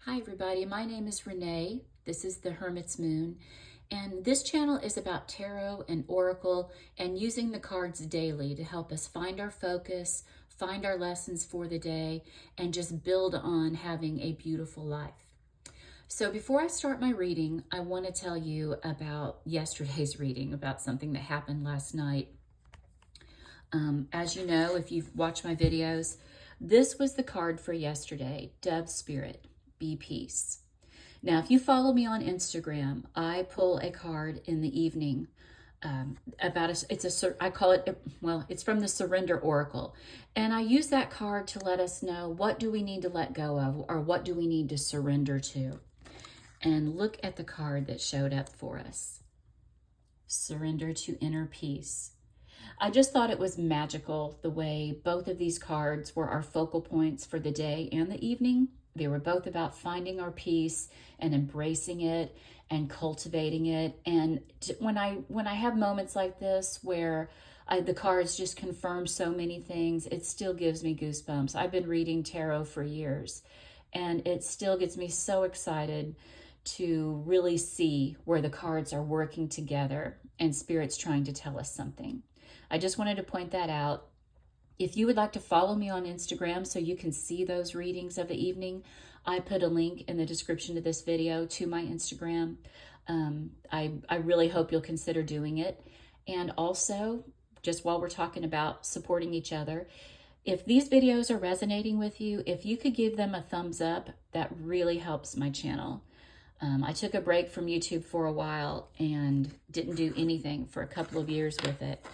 Hi everybody, my name is Renee. This is the Hermit's Moon, and this channel is about tarot and oracle and using the cards daily to help us find our focus, find our lessons for the day, and just build on having a beautiful life. So before I start my reading, I want to tell you about yesterday's reading, about something that happened last night. As you know, if you've watched my videos, this was the card for yesterday, Dove Spirit, Be Peace. Now, if you follow me on Instagram, I pull a card in the evening I call it, well, it's from the Surrender Oracle. And I use that card to let us know what do we need to let go of or what do we need to surrender to. And look at the card that showed up for us. Surrender to inner peace. I just thought it was magical the way both of these cards were our focal points for the day and the evening. They were both about finding our peace and embracing it and cultivating it. And when I have moments like this where the cards just confirm so many things, it still gives me goosebumps. I've been reading tarot for years, and it still gets me so excited to really see where the cards are working together and Spirit's trying to tell us something. I just wanted to point that out. If you would like to follow me on Instagram so you can see those readings of the evening, I put a link in the description of this video to my Instagram. I really hope you'll consider doing it. And also, just while we're talking about supporting each other, if these videos are resonating with you, if you could give them a thumbs up, that really helps my channel. I took a break from YouTube for a while and didn't do anything for a couple of years with it.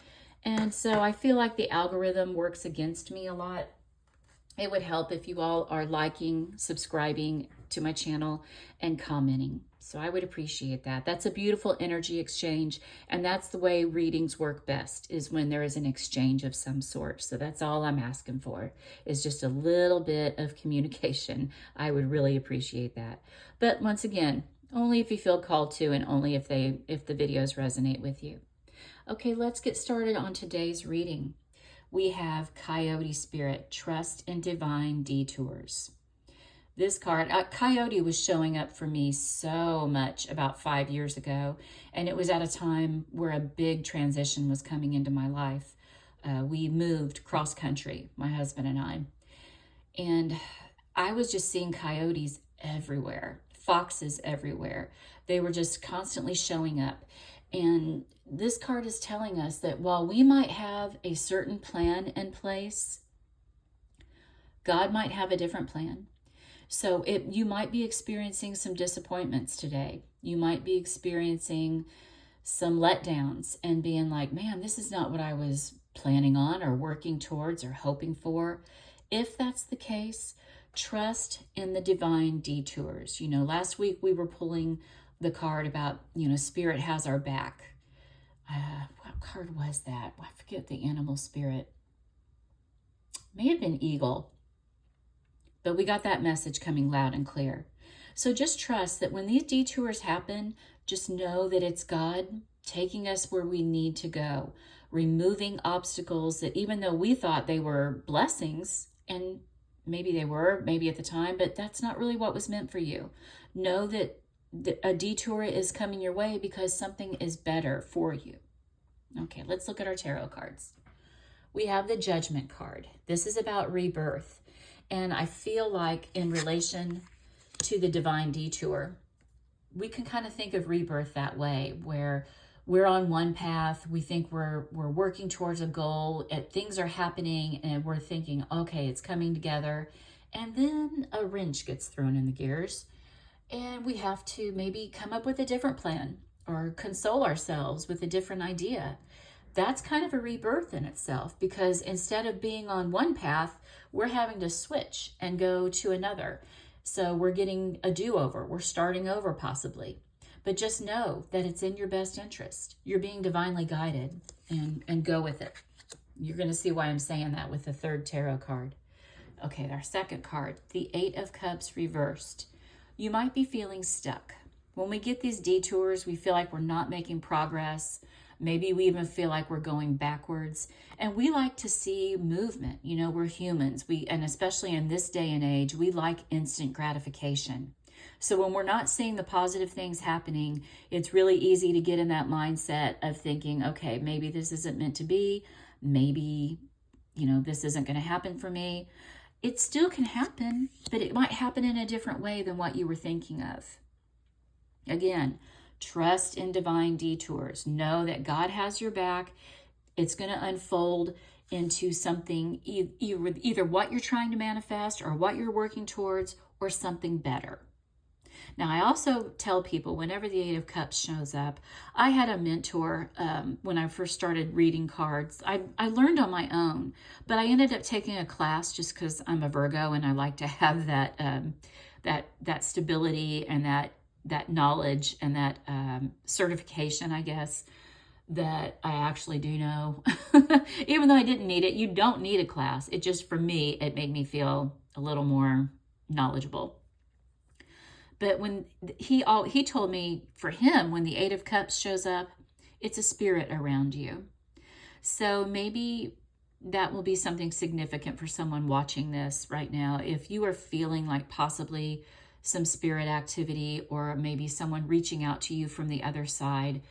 And so I feel like the algorithm works against me a lot. It would help if you all are liking, subscribing to my channel, and commenting. So I would appreciate that. That's a beautiful energy exchange, and that's the way readings work best, is when there is an exchange of some sort. So that's all I'm asking for, is just a little bit of communication. I would really appreciate that. But once again, only if you feel called to, and only if the videos resonate with you. Okay, let's get started on today's reading. We have Coyote Spirit, Trust in Divine Detours. This card, Coyote was showing up for me so much about 5 years ago, and it was at a time where a big transition was coming into my life. We moved cross country, my husband and I, and I was just seeing coyotes everywhere, foxes everywhere. They were just constantly showing up. And this card is telling us that while we might have a certain plan in place, God might have a different plan. So you might be experiencing some disappointments today. You might be experiencing some letdowns and being like, man, this is not what I was planning on or working towards or hoping for. If that's the case, trust in the divine detours. You know, last week we were pulling the card about, Spirit has our back. What card was that? I forget the animal spirit. May have been eagle. But we got that message coming loud and clear. So just trust that when these detours happen, just know that it's God taking us where we need to go, removing obstacles that even though we thought they were blessings, and maybe they were, maybe at the time, but that's not really what was meant for you. Know that a detour is coming your way because something is better for you. Okay, let's look at our tarot cards. We have the Judgment card. This is about rebirth. And I feel like in relation to the divine detour, we can kind of think of rebirth that way, where we're on one path, we think we're working towards a goal, things are happening, and we're thinking, okay, it's coming together. And then a wrench gets thrown in the gears. And we have to maybe come up with a different plan or console ourselves with a different idea. That's kind of a rebirth in itself, because instead of being on one path, we're having to switch and go to another. So we're getting a do-over. We're starting over possibly. But just know that it's in your best interest. You're being divinely guided, and go with it. You're going to see why I'm saying that with the third tarot card. Okay, our second card, the Eight of Cups reversed. You might be feeling stuck. When we get these detours, we feel like we're not making progress. Maybe we even feel like we're going backwards. And we like to see movement. We're humans. And especially in this day and age, we like instant gratification. So when we're not seeing the positive things happening, it's really easy to get in that mindset of thinking, okay, maybe this isn't meant to be. Maybe, this isn't going to happen for me. It still can happen, but it might happen in a different way than what you were thinking of. Again, trust in divine detours. Know that God has your back. It's going to unfold into something, either what you're trying to manifest or what you're working towards, or something better. Now, I also tell people whenever the Eight of Cups shows up, I had a mentor when I first started reading cards. I learned on my own, but I ended up taking a class just because I'm a Virgo and I like to have that stability and that knowledge and that certification, I guess, that I actually do know. Even though I didn't need it, you don't need a class. It just, for me, it made me feel a little more knowledgeable. But when he told me, for him, when the Eight of Cups shows up, it's a spirit around you. So maybe that will be something significant for someone watching this right now. If you are feeling like possibly some spirit activity, or maybe someone reaching out to you from the other side,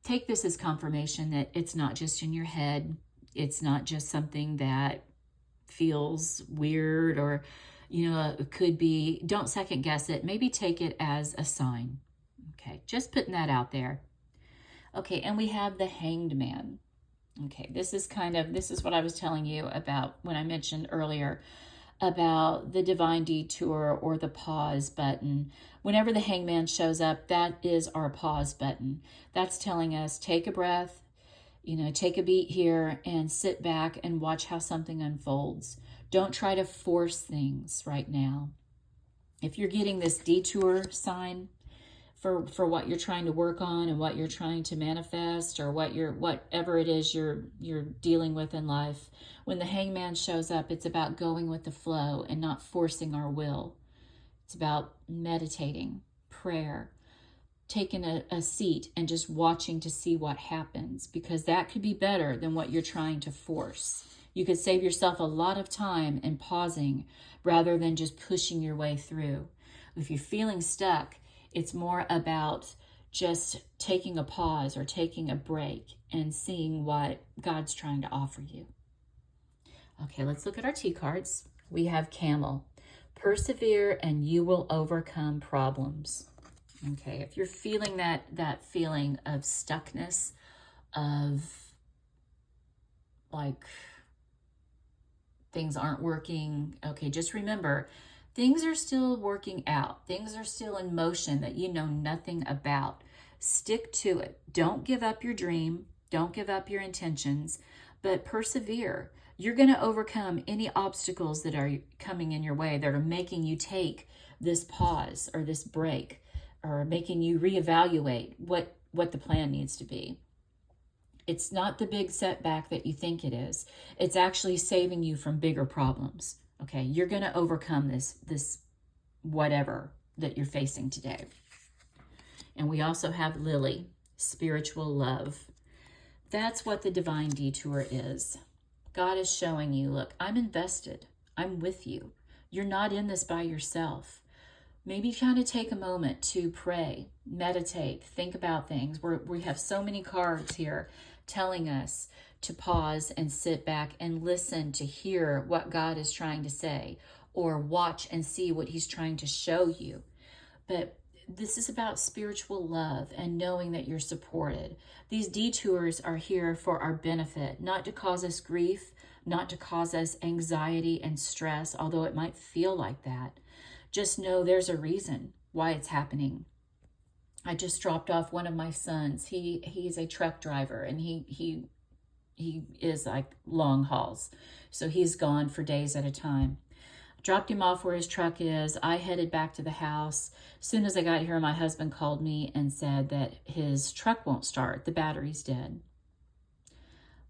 take this as confirmation that it's not just in your head. It's not just something that feels weird, or it could be. Don't second guess it. Maybe take it as a sign. Okay, just putting that out there. Okay, and we have the Hanged Man. Okay, this is what I was telling you about when I mentioned earlier about the divine detour or the pause button. Whenever the Hangman shows up, that is our pause button. That's telling us, take a breath, take a beat here and sit back and watch how something unfolds. Don't try to force things right now. If you're getting this detour sign for what you're trying to work on and what you're trying to manifest, or whatever it is you're dealing with in life, when the Hangman shows up, it's about going with the flow and not forcing our will. It's about meditating, prayer, taking a seat and just watching to see what happens, because that could be better than what you're trying to force. You could save yourself a lot of time in pausing rather than just pushing your way through. If you're feeling stuck, it's more about just taking a pause or taking a break and seeing what God's trying to offer you. Okay, let's look at our T cards. We have Camel. Persevere and you will overcome problems. Okay, if you're feeling that feeling of stuckness, of like things aren't working, okay, just remember, things are still working out. Things are still in motion that you know nothing about. Stick to it. Don't give up your dream. Don't give up your intentions, but persevere. You're going to overcome any obstacles that are coming in your way that are making you take this pause or this break, or making you reevaluate what the plan needs to be. It's not the big setback that you think it is. It's actually saving you from bigger problems. Okay, you're going to overcome this whatever that you're facing today. And we also have Lily, spiritual love. That's what the divine detour is. God is showing you, look, I'm invested. I'm with you. You're not in this by yourself. Maybe kind of take a moment to pray, meditate, think about things. We have so many cards here telling us to pause and sit back and listen to hear what God is trying to say, or watch and see what he's trying to show you. But this is about spiritual love and knowing that you're supported. These detours are here for our benefit, not to cause us grief, not to cause us anxiety and stress, although it might feel like that. Just know there's a reason why it's happening. I just dropped off one of my sons. He's a truck driver, and he is like long hauls. So he's gone for days at a time. Dropped him off where his truck is. I headed back to the house. As soon as I got here, my husband called me and said that his truck won't start. The battery's dead.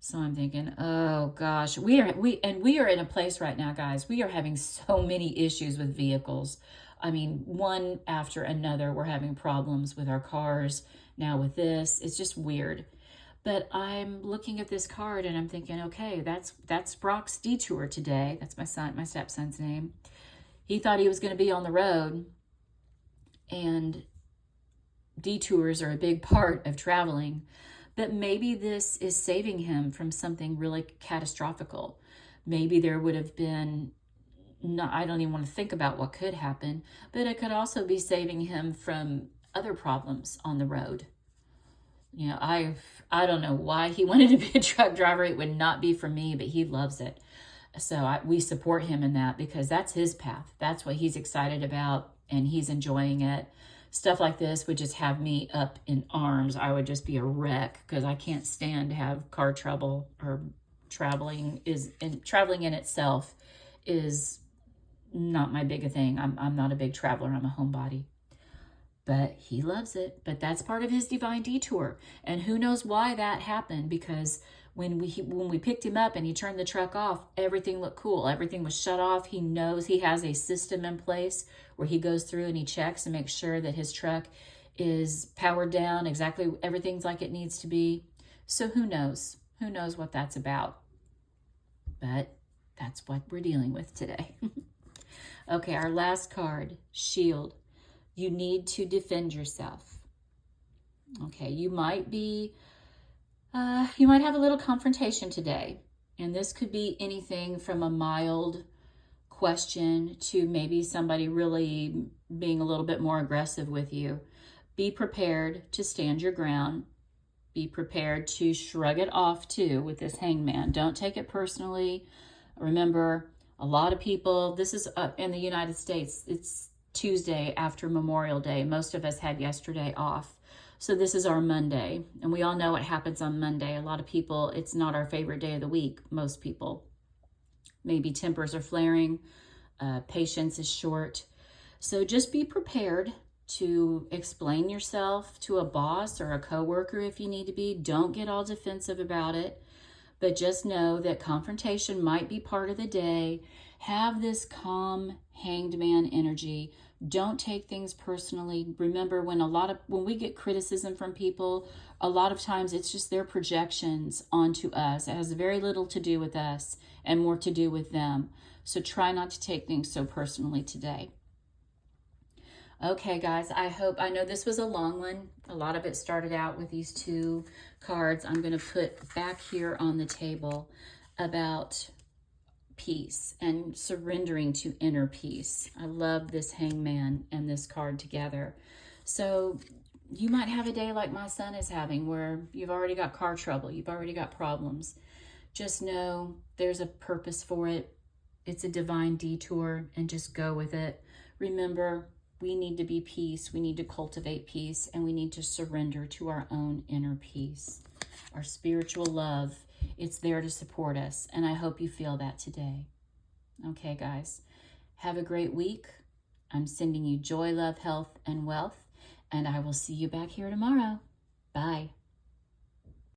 So I'm thinking, oh gosh, we are in a place right now, guys. We are having so many issues with vehicles. I mean, one after another, we're having problems with our cars. Now with this, it's just weird. But I'm looking at this card and I'm thinking, okay, that's Brock's detour today. That's my stepson's name. He thought he was going to be on the road. and detours are a big part of traveling, but maybe this is saving him from something really catastrophical. Maybe there would have been, no, I don't even want to think about what could happen, but it could also be saving him from other problems on the road. You know, I don't know why he wanted to be a truck driver. It would not be for me, but he loves it. So we support him in that because that's his path. That's what he's excited about, and he's enjoying it. Stuff like this would just have me up in arms. I would just be a wreck because I can't stand to have car trouble, or traveling in itself is not my big thing. I'm not a big traveler. I'm a homebody. But he loves it. But that's part of his divine detour. And who knows why that happened, because when we picked him up and he turned the truck off, everything looked cool. Everything was shut off. He knows he has a system in place where he goes through and he checks and makes sure that his truck is powered down. Exactly, everything's like it needs to be. So who knows? Who knows what that's about? But that's what we're dealing with today. Okay, our last card, Shield. You need to defend yourself. Okay, you might have a little confrontation today. And this could be anything from a mild question to maybe somebody really being a little bit more aggressive with you. Be prepared to stand your ground. Be prepared to shrug it off too with this Hangman. Don't take it personally. Remember, a lot of people, this is in the United States, it's Tuesday after Memorial Day. Most of us had yesterday off. So this is our Monday. And we all know what happens on Monday. A lot of people, it's not our favorite day of the week. Most people. Maybe tempers are flaring. Patience is short. So just be prepared to explain yourself to a boss or a coworker if you need to be. Don't get all defensive about it. But just know that confrontation might be part of the day. Have this calm, hanged man energy. Don't take things personally. Remember, when we get criticism from people, a lot of times it's just their projections onto us. It has very little to do with us and more to do with them. So try not to take things so personally today. Okay, guys, I know this was a long one. A lot of it started out with these two cards I'm going to put back here on the table about peace and surrendering to inner peace. I love this Hangman and this card together. So you might have a day like my son is having, where you've already got car trouble, you've already got problems. Just know there's a purpose for it. It's a divine detour, and just go with it. Remember, we need to be peace. We need to cultivate peace, and we need to surrender to our own inner peace. Our spiritual love, it's there to support us, and I hope you feel that today. Okay, guys, have a great week. I'm sending you joy, love, health, and wealth, and I will see you back here tomorrow. Bye.